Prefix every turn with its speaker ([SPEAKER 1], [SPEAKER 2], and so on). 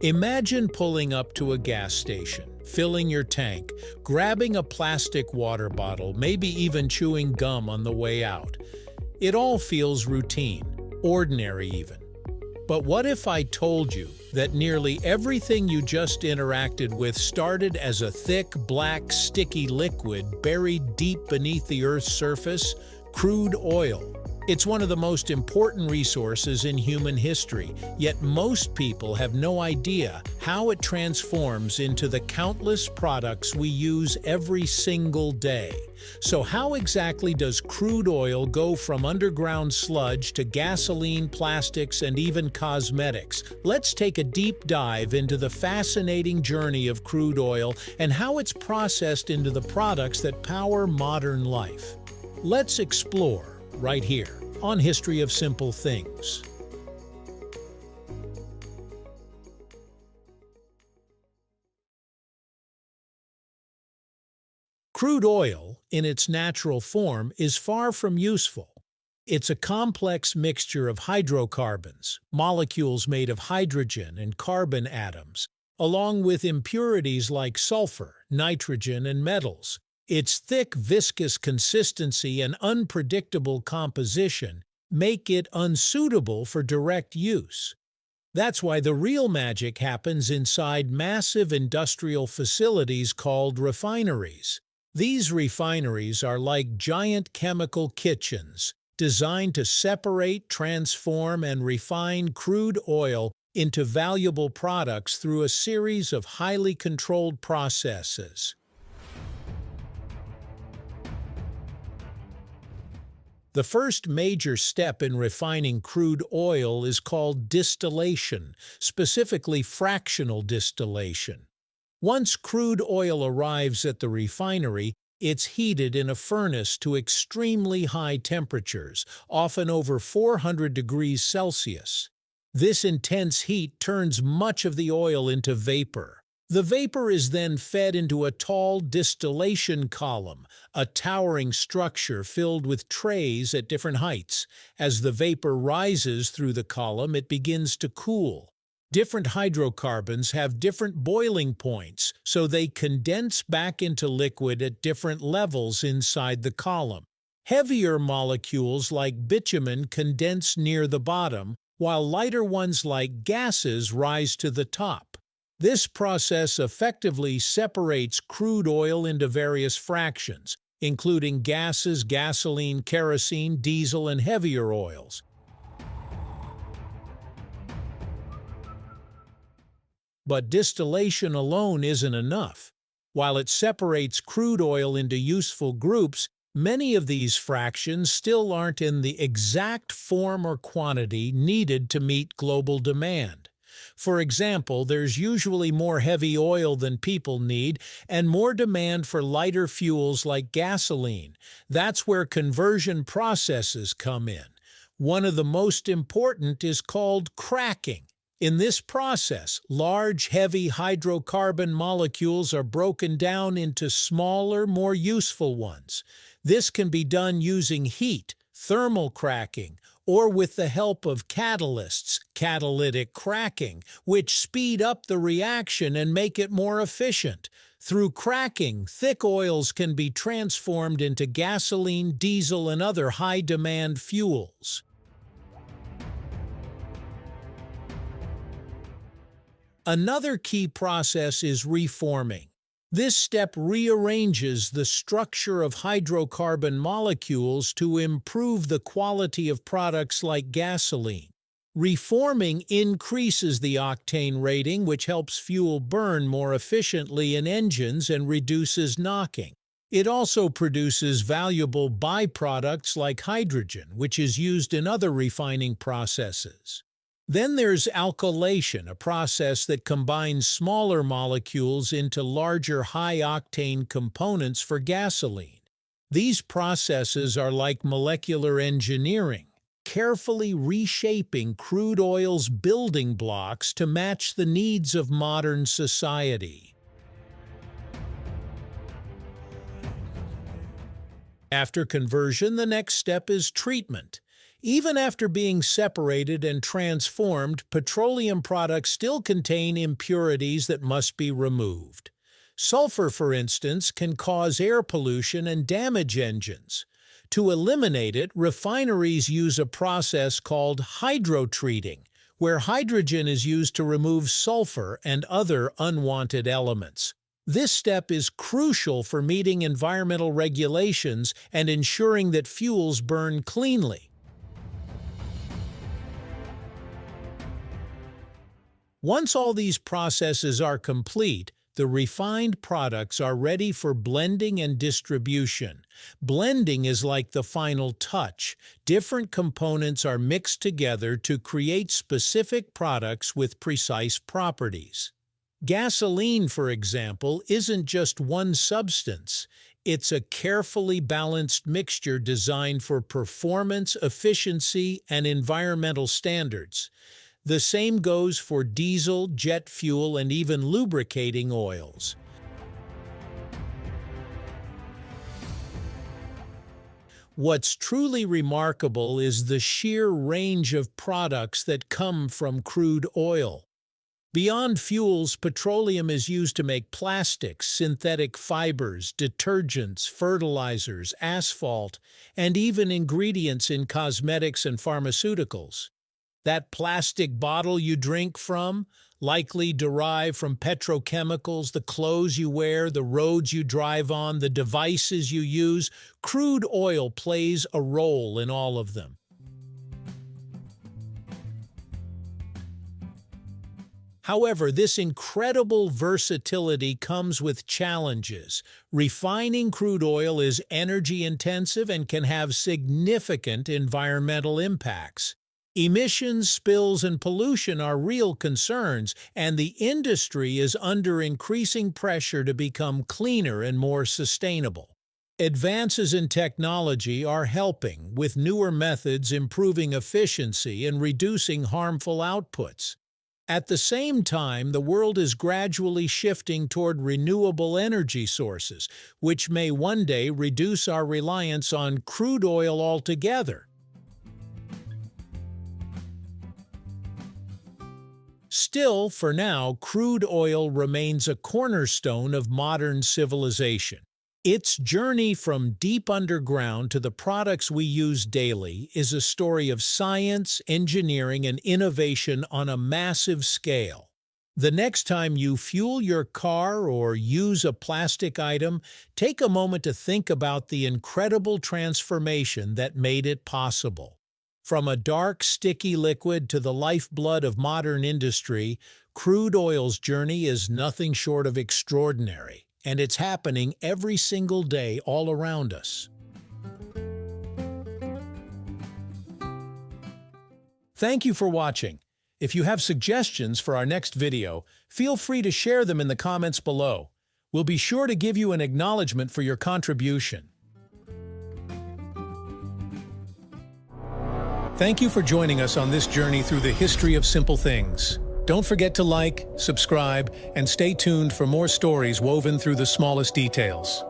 [SPEAKER 1] Imagine pulling up to a gas station, filling your tank, grabbing a plastic water bottle, maybe even chewing gum on the way out. It all feels routine, ordinary even. But what if I told you that nearly everything you just interacted with started as a thick, black, sticky liquid buried deep beneath the Earth's surface? Crude oil. It's one of the most important resources in human history, yet most people have no idea how it transforms into the countless products we use every single day. So how exactly does crude oil go from underground sludge to gasoline, plastics, and even cosmetics? Let's take a deep dive into the fascinating journey of crude oil and how it's processed into the products that power modern life. Let's explore right here on History of Simple Things. Crude oil, in its natural form, is far from useful. It's a complex mixture of hydrocarbons, molecules made of hydrogen and carbon atoms, along with impurities like sulfur, nitrogen, and metals. Its thick, viscous consistency and unpredictable composition make it unsuitable for direct use. That's why the real magic happens inside massive industrial facilities called refineries. These refineries are like giant chemical kitchens, designed to separate, transform, and refine crude oil into valuable products through a series of highly controlled processes. The first major step in refining crude oil is called distillation, specifically fractional distillation. Once crude oil arrives at the refinery, it's heated in a furnace to extremely high temperatures, often over 400 degrees Celsius. This intense heat turns much of the oil into vapor. The vapor is then fed into a tall distillation column, a towering structure filled with trays at different heights. As the vapor rises through the column, it begins to cool. Different hydrocarbons have different boiling points, so they condense back into liquid at different levels inside the column. Heavier molecules like bitumen condense near the bottom, while lighter ones like gases rise to the top. This process effectively separates crude oil into various fractions, including gases, gasoline, kerosene, diesel, and heavier oils. But distillation alone isn't enough. While it separates crude oil into useful groups, many of these fractions still aren't in the exact form or quantity needed to meet global demand. For example, there's usually more heavy oil than people need and more demand for lighter fuels like gasoline. That's where conversion processes come in. One of the most important is called cracking. In this process, large, heavy hydrocarbon molecules are broken down into smaller, more useful ones. This can be done using heat, thermal cracking, or with the help of catalysts, catalytic cracking, which speed up the reaction and make it more efficient. Through cracking, thick oils can be transformed into gasoline, diesel, and other high-demand fuels. Another key process is reforming. This step rearranges the structure of hydrocarbon molecules to improve the quality of products like gasoline. Reforming increases the octane rating, which helps fuel burn more efficiently in engines and reduces knocking. It also produces valuable byproducts like hydrogen, which is used in other refining processes. Then there's alkylation, a process that combines smaller molecules into larger high-octane components for gasoline. These processes are like molecular engineering, carefully reshaping crude oil's building blocks to match the needs of modern society. After conversion, the next step is treatment. Even after being separated and transformed, petroleum products still contain impurities that must be removed. Sulfur, for instance, can cause air pollution and damage engines. To eliminate it, refineries use a process called hydrotreating, where hydrogen is used to remove sulfur and other unwanted elements. This step is crucial for meeting environmental regulations and ensuring that fuels burn cleanly. Once all these processes are complete, the refined products are ready for blending and distribution. Blending is like the final touch. Different components are mixed together to create specific products with precise properties. Gasoline, for example, isn't just one substance. It's a carefully balanced mixture designed for performance, efficiency, and environmental standards. The same goes for diesel, jet fuel, and even lubricating oils. What's truly remarkable is the sheer range of products that come from crude oil. Beyond fuels, petroleum is used to make plastics, synthetic fibers, detergents, fertilizers, asphalt, and even ingredients in cosmetics and pharmaceuticals. That plastic bottle you drink from, likely derived from petrochemicals, the clothes you wear, the roads you drive on, the devices you use, crude oil plays a role in all of them. However, this incredible versatility comes with challenges. Refining crude oil is energy-intensive and can have significant environmental impacts. Emissions, spills, and pollution are real concerns, and the industry is under increasing pressure to become cleaner and more sustainable. Advances in technology are helping, with newer methods improving efficiency and reducing harmful outputs. At the same time, the world is gradually shifting toward renewable energy sources, which may one day reduce our reliance on crude oil altogether. Still, for now, crude oil remains a cornerstone of modern civilization. Its journey from deep underground to the products we use daily is a story of science, engineering, and innovation on a massive scale. The next time you fuel your car or use a plastic item, take a moment to think about the incredible transformation that made it possible. From a dark, sticky liquid to the lifeblood of modern industry, crude oil's journey is nothing short of extraordinary. And it's happening every single day all around us. Thank you for watching. If you have suggestions for our next video, feel free to share them in the comments below. We'll be sure to give you an acknowledgement for your contribution. Thank you for joining us on this journey through the history of simple things. Don't forget to like, subscribe, and stay tuned for more stories woven through the smallest details.